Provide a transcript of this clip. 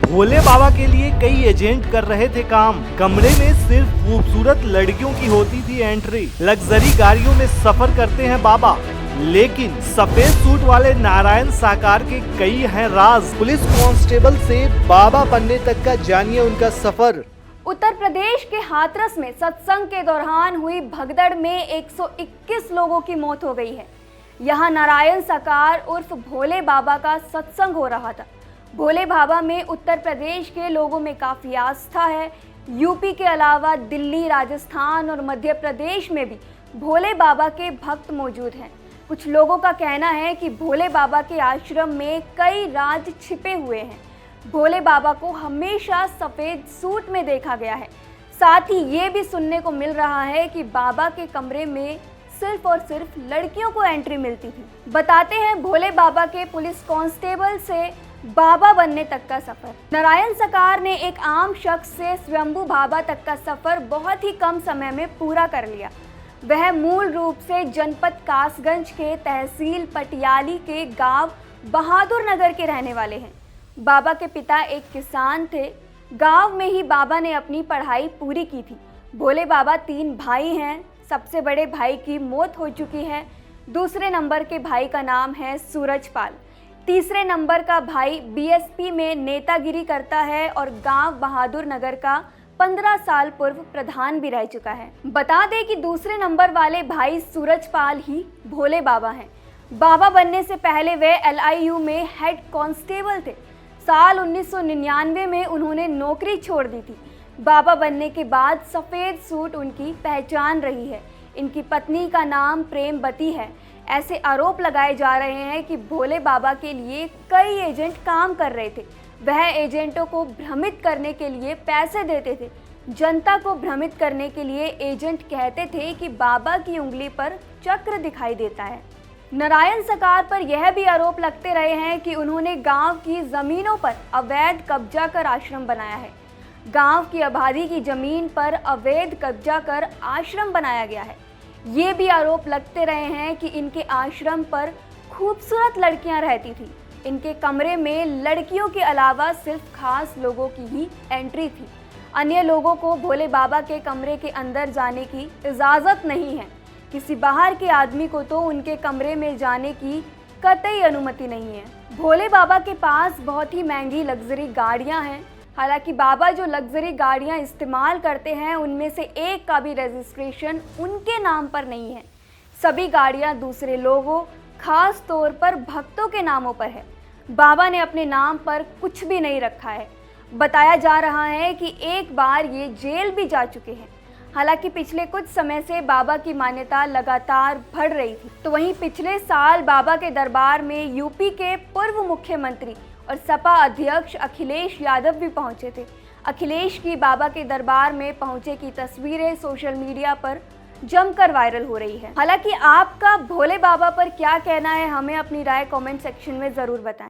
भोले बाबा के लिए कई एजेंट कर रहे थे काम। कमरे में सिर्फ खूबसूरत लड़कियों की होती थी एंट्री। लग्जरी गाड़ियों में सफर करते हैं बाबा, लेकिन सफेद सूट वाले नारायण साकार के कई हैं राज। पुलिस कांस्टेबल से बाबा बनने तक का जानिए उनका सफर। उत्तर प्रदेश के हाथरस में सत्संग के दौरान हुई भगदड़ में 121 लोगों की मौत हो गई है। यहाँ नारायण साकार उर्फ भोले बाबा का सत्संग हो रहा था। भोले बाबा में उत्तर प्रदेश के लोगों में काफ़ी आस्था है। यूपी के अलावा दिल्ली, राजस्थान और मध्य प्रदेश में भी भोले बाबा के भक्त मौजूद हैं। कुछ लोगों का कहना है कि भोले बाबा के आश्रम में कई राज छिपे हुए हैं। भोले बाबा को हमेशा सफ़ेद सूट में देखा गया है। साथ ही ये भी सुनने को मिल रहा है कि बाबा के कमरे में सिर्फ और सिर्फ लड़कियों को एंट्री मिलती थी। बताते हैं भोले बाबा के पुलिस कांस्टेबल से बाबा बनने तक का सफर। नारायण साकार ने एक आम शख्स से स्वयंभू बाबा तक का सफर बहुत ही कम समय में पूरा कर लिया। वह मूल रूप से जनपद कासगंज के तहसील पटियाली के गांव बहादुर नगर के रहने वाले हैं। बाबा के पिता एक किसान थे। गांव में ही बाबा ने अपनी पढ़ाई पूरी की थी। भोले बाबा 3 भाई हैं। सबसे बड़े भाई की मौत हो चुकी है। दूसरे नंबर के भाई का नाम है सूरजपाल। तीसरे नंबर का भाई बीएसपी में नेतागिरी करता है और गांव बहादुर नगर का 15 साल पूर्व प्रधान भी रह चुका है। बता दें कि दूसरे नंबर वाले भाई सूरजपाल ही भोले बाबा हैं। बाबा बनने से पहले वे LIU में हेड कांस्टेबल थे। साल 1999 में उन्होंने नौकरी छोड़ दी थी। बाबा बनने के बाद सफ़ेद सूट उनकी पहचान रही है। इनकी पत्नी का नाम प्रेमवती है। ऐसे आरोप लगाए जा रहे हैं कि भोले बाबा के लिए कई एजेंट काम कर रहे थे। वह एजेंटों को भ्रमित करने के लिए पैसे देते थे। जनता को भ्रमित करने के लिए एजेंट कहते थे कि बाबा की उंगली पर चक्र दिखाई देता है। नारायण साकार पर यह भी आरोप लगते रहे हैं कि उन्होंने गांव की ज़मीनों पर अवैध कब्जा कर आश्रम बनाया है। गांव की आबादी की ज़मीन पर अवैध कब्जा कर आश्रम बनाया गया है। ये भी आरोप लगते रहे हैं कि इनके आश्रम पर खूबसूरत लड़कियां रहती थी। इनके कमरे में लड़कियों के अलावा सिर्फ खास लोगों की ही एंट्री थी। अन्य लोगों को भोले बाबा के कमरे के अंदर जाने की इजाज़त नहीं है। किसी बाहर के आदमी को तो उनके कमरे में जाने की कतई अनुमति नहीं है। भोले बाबा के पास बहुत ही महंगी लग्जरी गाड़ियां हैं। हालांकि बाबा जो लग्जरी गाड़ियां इस्तेमाल करते हैं उनमें से एक का भी रजिस्ट्रेशन उनके नाम पर नहीं है। सभी गाड़ियां दूसरे लोगों, खास तौर पर भक्तों के नामों पर है। बाबा ने अपने नाम पर कुछ भी नहीं रखा है। बताया जा रहा है कि एक बार ये जेल भी जा चुके हैं। हालांकि पिछले कुछ समय से बाबा की मान्यता लगातार बढ़ रही थी। तो वहीं पिछले साल बाबा के दरबार में यूपी के पूर्व मुख्यमंत्री और सपा अध्यक्ष अखिलेश यादव भी पहुंचे थे। अखिलेश की बाबा के दरबार में पहुंचे की तस्वीरें सोशल मीडिया पर जमकर वायरल हो रही है। हालांकि आपका भोले बाबा पर क्या कहना है, हमें अपनी राय कमेंट सेक्शन में ज़रूर बताएं।